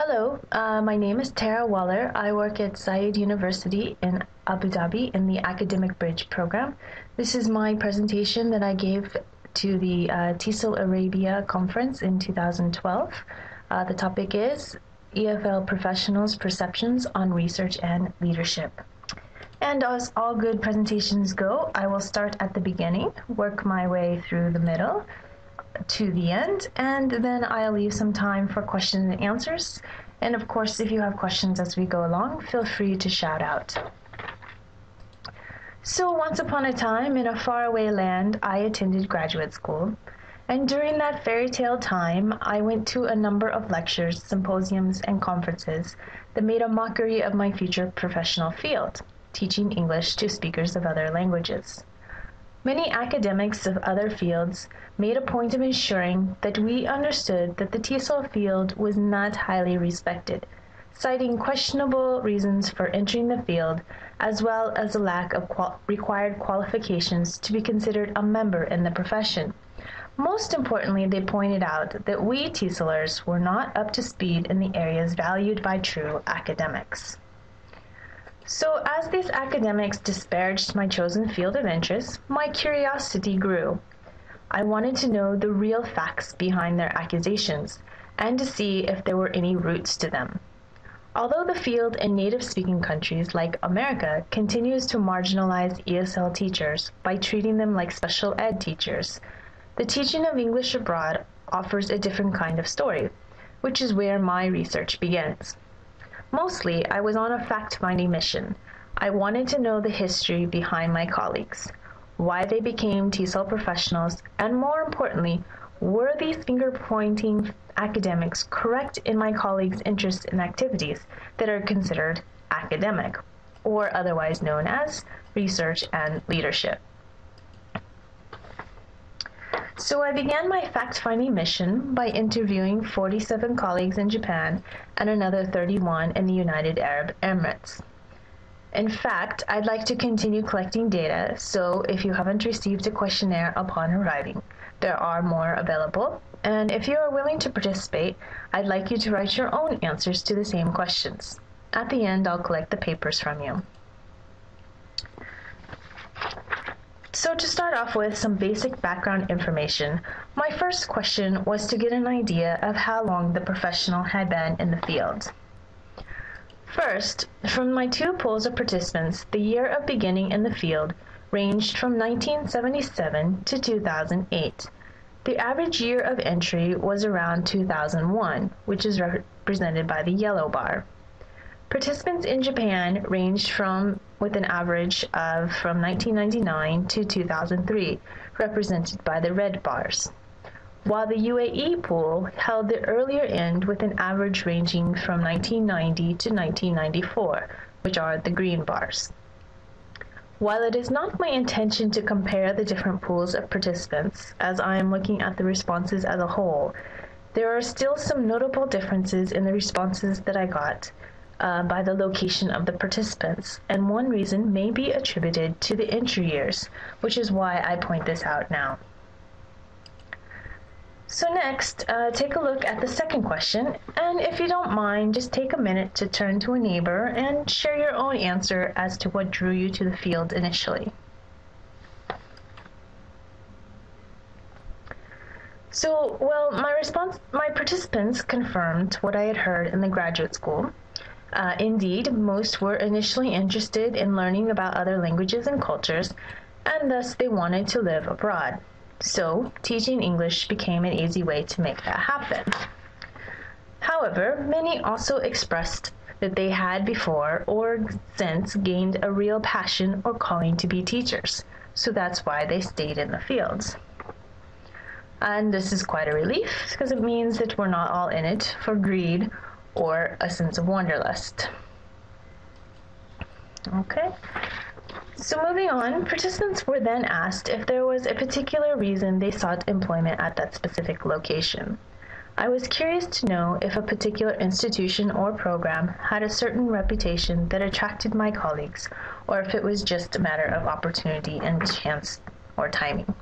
Hello, my name is Tara Waller. I work at Zayed University in Abu Dhabi in the Academic Bridge program. This is my presentation that I gave to the TESOL Arabia conference in 2012. The topic is EFL Professionals' Perceptions on Research and Leadership. And as all good presentations go, I will start at the beginning, work my way through the middle, to the end, and then I'll leave some time for questions and answers. And of course, if you have questions as we go along, feel free to shout out. So once upon a time, in a faraway land, I attended graduate school. And during that fairy tale time, I went to a number of lectures, symposiums, and conferences that made a mockery of my future professional field, teaching English to speakers of other languages. Many academics of other fields made a point of ensuring that we understood that the TESOL field was not highly respected, citing questionable reasons for entering the field, as well as a lack of required qualifications to be considered a member in the profession. Most importantly, they pointed out that we TESOLers were not up to speed in the areas valued by true academics. So as these academics disparaged my chosen field of interest, my curiosity grew. I wanted to know the real facts behind their accusations and to see if there were any roots to them. Although the field in native-speaking countries like America continues to marginalize ESL teachers by treating them like special ed teachers, the teaching of English abroad offers a different kind of story, which is where my research begins. Mostly, I was on a fact-finding mission. I wanted to know the history behind my colleagues, why they became TESOL professionals, and more importantly, were these finger-pointing academics correct in my colleagues' interest in activities that are considered academic, or otherwise known as research and leadership. So I began my fact-finding mission by interviewing 47 colleagues in Japan and another 31 in the United Arab Emirates. In fact, I'd like to continue collecting data, so if you haven't received a questionnaire upon arriving, there are more available, and if you are willing to participate, I'd like you to write your own answers to the same questions. At the end, I'll collect the papers from you. So to start off with some basic background information, my first question was to get an idea of how long the professional had been in the field. First, from my two pools of participants, the year of beginning in the field ranged from 1977 to 2008. The average year of entry was around 2001, which is represented by the yellow bar. Participants in Japan ranged with an average of from 1999 to 2003, represented by the red bars, while the UAE pool held the earlier end with an average ranging from 1990 to 1994, which are the green bars. While it is not my intention to compare the different pools of participants, as I am looking at the responses as a whole, there are still some notable differences in the responses that I got by the location of the participants, and one reason may be attributed to the entry years, which is why I point this out now. So next, take a look at the second question, and if you don't mind, just take a minute to turn to a neighbor and share your own answer as to what drew you to the field initially. So, well, my participants confirmed what I had heard in the graduate school. Indeed, most were initially interested in learning about other languages and cultures, and thus they wanted to live abroad. So, teaching English became an easy way to make that happen. However, many also expressed that they had before or since gained a real passion or calling to be teachers, so that's why they stayed in the fields. And this is quite a relief, because it means that we're not all in it for greed or a sense of wanderlust. Okay, so moving on, participants were then asked if there was a particular reason they sought employment at that specific location. I was curious to know if a particular institution or program had a certain reputation that attracted my colleagues, or if it was just a matter of opportunity and chance or timing.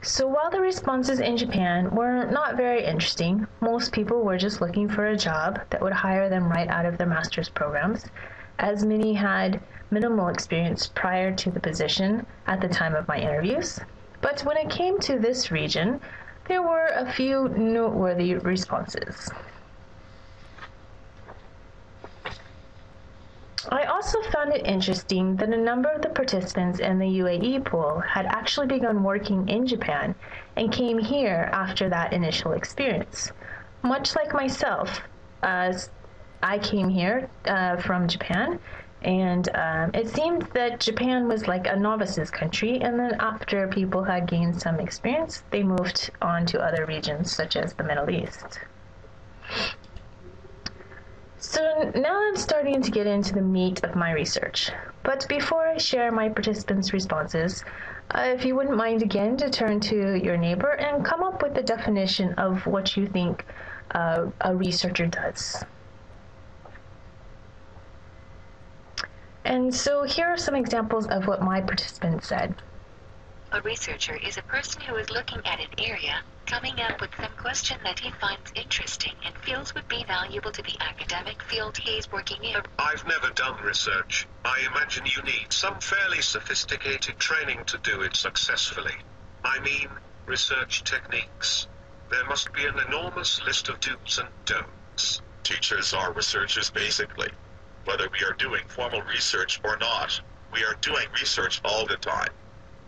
So while the responses in Japan were not very interesting, most people were just looking for a job that would hire them right out of their master's programs, as many had minimal experience prior to the position at the time of my interviews. But when it came to this region, there were a few noteworthy responses. I also found it interesting that a number of the participants in the UAE pool had actually begun working in Japan and came here after that initial experience. Much like myself, I came here from Japan, and it seemed that Japan was like a novice's country, and then after people had gained some experience, they moved on to other regions such as the Middle East. So now I'm starting to get into the meat of my research. But before I share my participants' responses, if you wouldn't mind again to turn to your neighbor and come up with a definition of what you think a researcher does. And so here are some examples of what my participants said. A researcher is a person who is looking at an area, coming up with some question that he finds interesting and feels would be valuable to the academic field he's working in. I've never done research. I imagine you need some fairly sophisticated training to do it successfully. I mean, research techniques. There must be an enormous list of do's and don'ts. Teachers are researchers basically. Whether we are doing formal research or not, we are doing research all the time.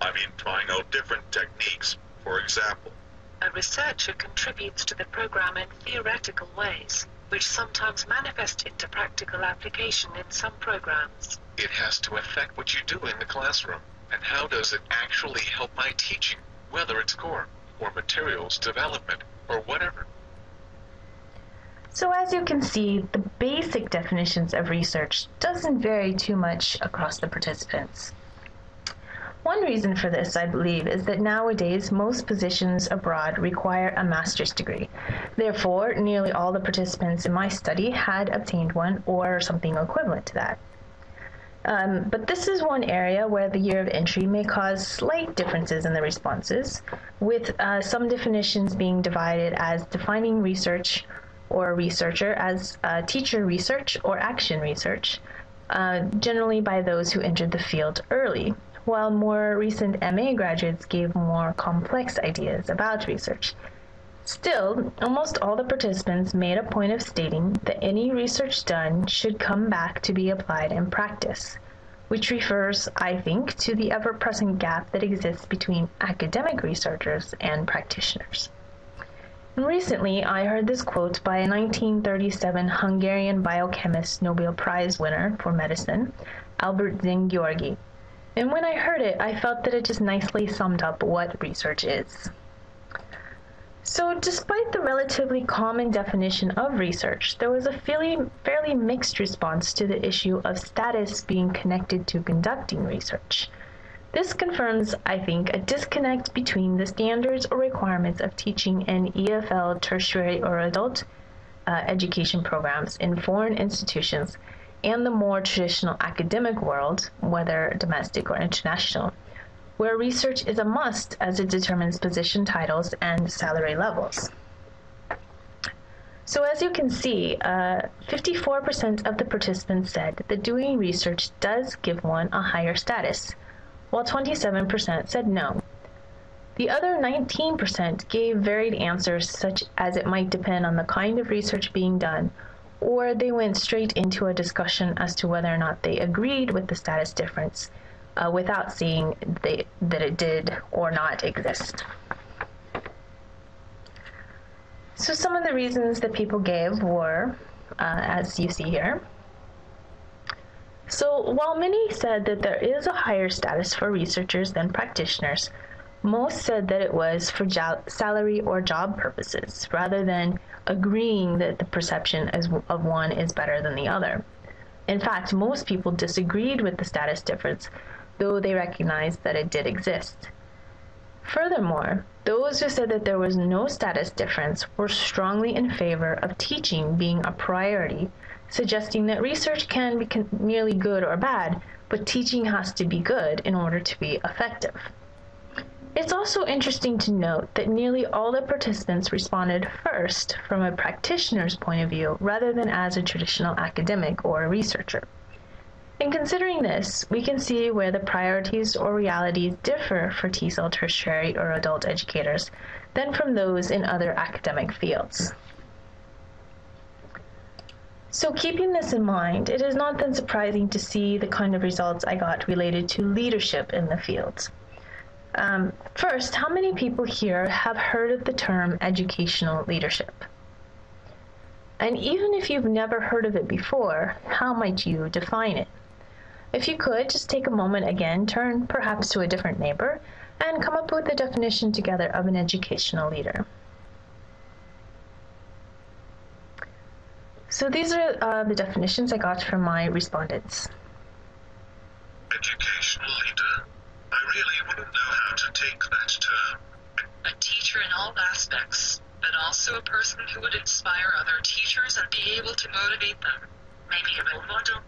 I mean, trying out different techniques, for example. A researcher contributes to the program in theoretical ways, which sometimes manifest into practical application in some programs. It has to affect what you do in the classroom. And how does it actually help my teaching, whether it's core, or materials development, or whatever? So as you can see, the basic definitions of research doesn't vary too much across the participants. One reason for this, I believe, is that nowadays most positions abroad require a master's degree. Therefore, nearly all the participants in my study had obtained one or something equivalent to that. But this is one area where the year of entry may cause slight differences in the responses, with some definitions being divided as defining research or researcher as teacher research or action research, generally by those who entered the field early, while more recent MA graduates gave more complex ideas about research. Still, almost all the participants made a point of stating that any research done should come back to be applied in practice, which refers, I think, to the ever-present gap that exists between academic researchers and practitioners. And recently, I heard this quote by a 1937 Hungarian biochemist Nobel Prize winner for medicine, Albert Szent-Györgyi. And when I heard it, I felt that it just nicely summed up what research is. So despite the relatively common definition of research, there was a fairly mixed response to the issue of status being connected to conducting research. This confirms, I think, a disconnect between the standards or requirements of teaching in EFL tertiary or adult education programs in foreign institutions and the more traditional academic world, whether domestic or international, where research is a must as it determines position titles and salary levels. So as you can see, 54% of the participants said that doing research does give one a higher status, while 27% said no. The other 19% gave varied answers, such as it might depend on the kind of research being done, or they went straight into a discussion as to whether or not they agreed with the status difference without seeing that it did or not exist. So some of the reasons that people gave were, as you see here. So while many said that there is a higher status for researchers than practitioners, most said that it was for salary or job purposes, rather than agreeing that the perception of one is better than the other. In fact, most people disagreed with the status difference, though they recognized that it did exist. Furthermore, those who said that there was no status difference were strongly in favor of teaching being a priority, suggesting that research can be merely good or bad, but teaching has to be good in order to be effective. It's also interesting to note that nearly all the participants responded first from a practitioner's point of view rather than as a traditional academic or a researcher. In considering this, we can see where the priorities or realities differ for TESOL tertiary or adult educators than from those in other academic fields. So keeping this in mind, it is not then surprising to see the kind of results I got related to leadership in the field. First, how many people here have heard of the term educational leadership? And even if you've never heard of it before, how might you define it? If you could, just take a moment again, turn perhaps to a different neighbor, and come up with a definition together of an educational leader. So these are the definitions I got from my respondents. Educational leader? I really wouldn't know how to take that term. A teacher in all aspects, but also a person who would inspire other teachers and be able to motivate them. Maybe a role model.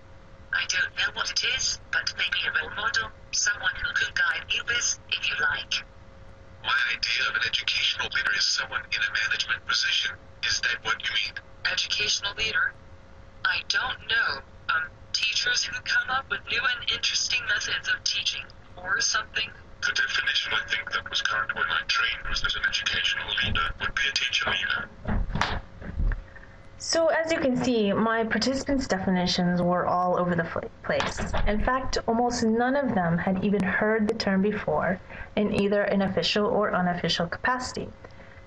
I don't know what it is, but maybe a role model, someone who could guide you with, if you like. My idea of an educational leader is someone in a management position. Is that what you mean? Educational leader? I don't know. Teachers who come up with new and interesting methods of teaching, or something. The definition I think that was current when I trained was that an educational leader would be a teacher leader. So as you can see, my participants' definitions were all over the place. In fact, almost none of them had even heard the term before in either an official or unofficial capacity.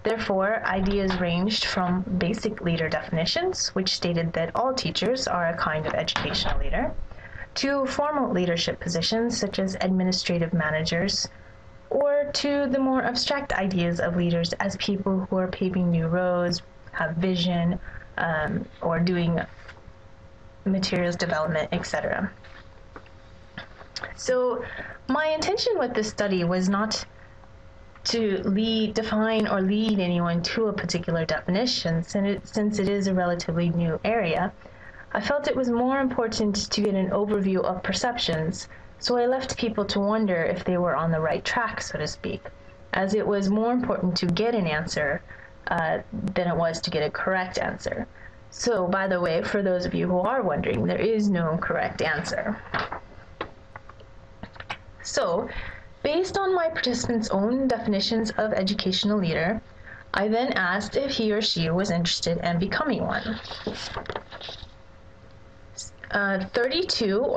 Therefore, ideas ranged from basic leader definitions, which stated that all teachers are a kind of educational leader, to formal leadership positions such as administrative managers, or to the more abstract ideas of leaders as people who are paving new roads, have vision, or doing materials development, etc. So my intention with this study was not to define or lead anyone to a particular definition, since it is a relatively new area. I felt it was more important to get an overview of perceptions, so I left people to wonder if they were on the right track, so to speak, as it was more important to get an answer than it was to get a correct answer. So, by the way, for those of you who are wondering, there is no correct answer. So, based on my participants' own definitions of educational leader, I then asked if he or she was interested in becoming one. 32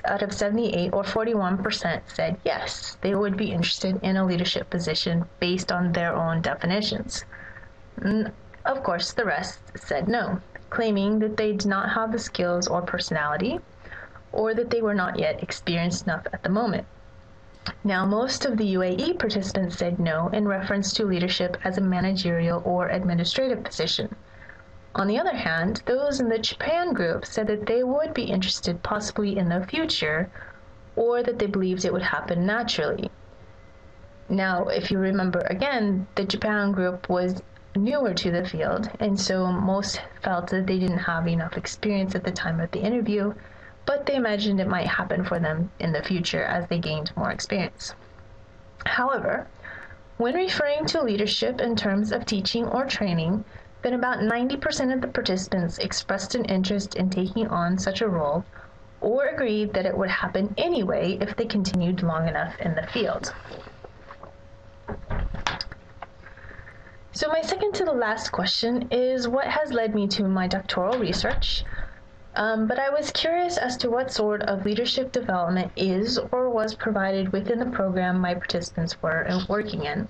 out of 78, or 41%, said yes, they would be interested in a leadership position based on their own definitions. Of course, the rest said no, claiming that they did not have the skills or personality, or that they were not yet experienced enough at the moment. Now, most of the UAE participants said no in reference to leadership as a managerial or administrative position. On the other hand, those in the Japan group said that they would be interested possibly in the future, or that they believed it would happen naturally. Now, if you remember again, the Japan group was newer to the field, and so most felt that they didn't have enough experience at the time of the interview, but they imagined it might happen for them in the future as they gained more experience. However, when referring to leadership in terms of teaching or training, then about 90% of the participants expressed an interest in taking on such a role, or agreed that it would happen anyway if they continued long enough in the field. So my second to the last question is what has led me to my doctoral research, but I was curious as to what sort of leadership development is or was provided within the program my participants were working in.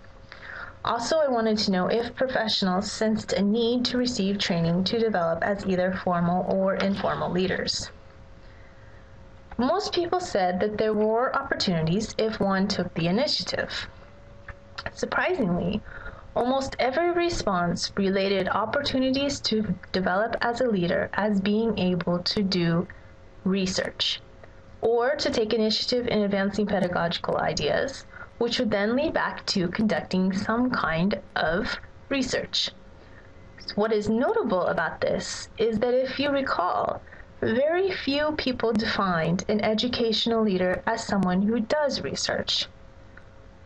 Also, I wanted to know if professionals sensed a need to receive training to develop as either formal or informal leaders. Most people said that there were opportunities if one took the initiative. Surprisingly, almost every response related opportunities to develop as a leader as being able to do research, or to take initiative in advancing pedagogical ideas, which would then lead back to conducting some kind of research. What is notable about this is that if you recall, very few people defined an educational leader as someone who does research.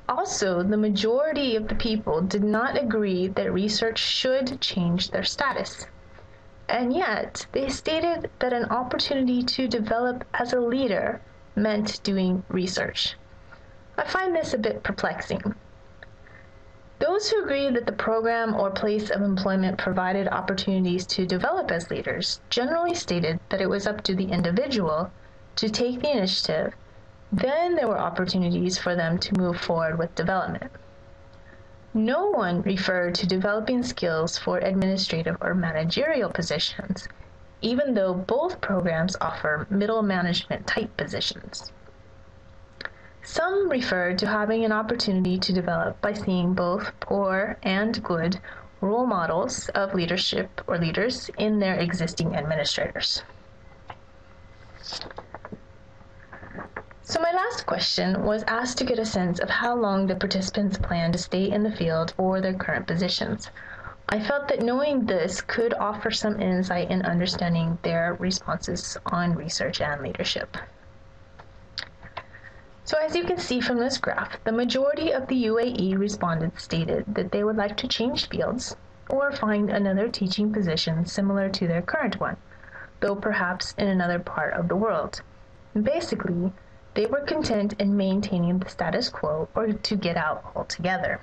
Also, the majority of the people did not agree that research should change their status. And yet, they stated that an opportunity to develop as a leader meant doing research. I find this a bit perplexing. Those who agreed that the program or place of employment provided opportunities to develop as leaders generally stated that it was up to the individual to take the initiative. Then there were opportunities for them to move forward with development. No one referred to developing skills for administrative or managerial positions, even though both programs offer middle management type positions. Some referred to having an opportunity to develop by seeing both poor and good role models of leadership or leaders in their existing administrators. So my last question was asked to get a sense of how long the participants plan to stay in the field or their current positions. I felt that knowing this could offer some insight in understanding their responses on research and leadership. So as you can see from this graph, the majority of the UAE respondents stated that they would like to change fields or find another teaching position similar to their current one, though perhaps in another part of the world. Basically, they were content in maintaining the status quo or to get out altogether.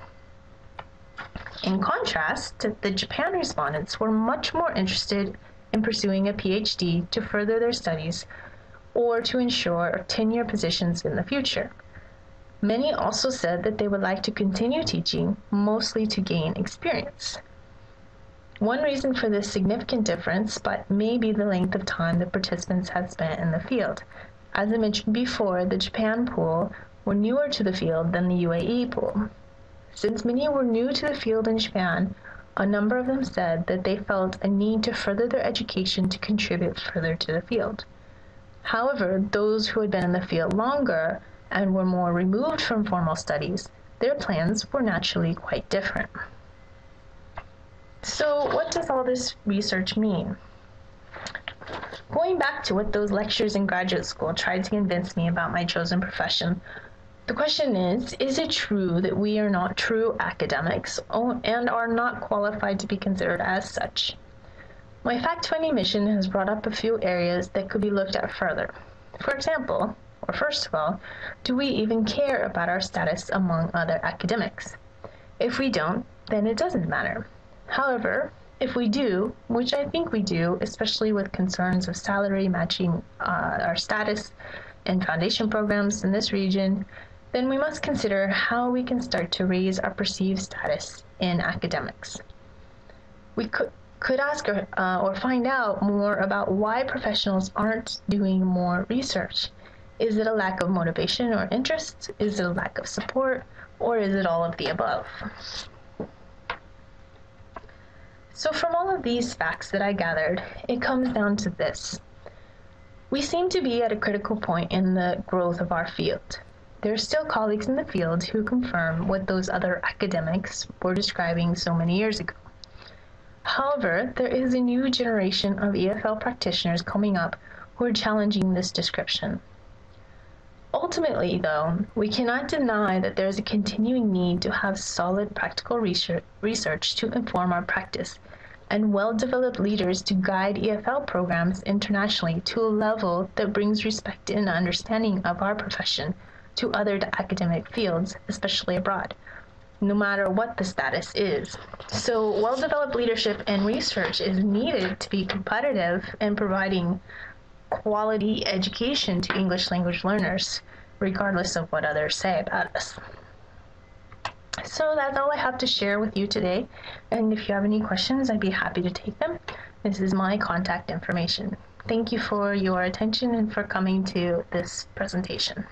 In contrast, the Japan respondents were much more interested in pursuing a PhD to further their studies or to ensure tenure positions in the future. Many also said that they would like to continue teaching, mostly to gain experience. One reason for this significant difference, but may be the length of time the participants had spent in the field. As I mentioned before, the Japan pool were newer to the field than the UAE pool. Since many were new to the field in Japan, a number of them said that they felt a need to further their education to contribute further to the field. However, those who had been in the field longer and were more removed from formal studies, their plans were naturally quite different. So what does all this research mean? Going back to what those lectures in graduate school tried to convince me about my chosen profession, the question is it true that we are not true academics and are not qualified to be considered as such? My fact-finding mission has brought up a few areas that could be looked at further. For example, or first of all, do we even care about our status among other academics? If we don't, then it doesn't matter. However, if we do, which I think we do, especially with concerns of salary matching our status and foundation programs in this region, then we must consider how we can start to raise our perceived status in academics. We could ask or find out more about why professionals aren't doing more research. Is it a lack of motivation or interest? Is it a lack of support? Or is it all of the above? So from all of these facts that I gathered, it comes down to this. We seem to be at a critical point in the growth of our field. There are still colleagues in the field who confirm what those other academics were describing so many years ago. However, there is a new generation of EFL practitioners coming up who are challenging this description. Ultimately, though, we cannot deny that there is a continuing need to have solid practical research to inform our practice and well-developed leaders to guide EFL programs internationally to a level that brings respect and understanding of our profession to other academic fields, especially abroad, no matter what the status is. So well-developed leadership and research is needed to be competitive in providing quality education to English language learners, regardless of what others say about us. So that's all I have to share with you today, and if you have any questions, I'd be happy to take them. This is my contact information. Thank you for your attention and for coming to this presentation.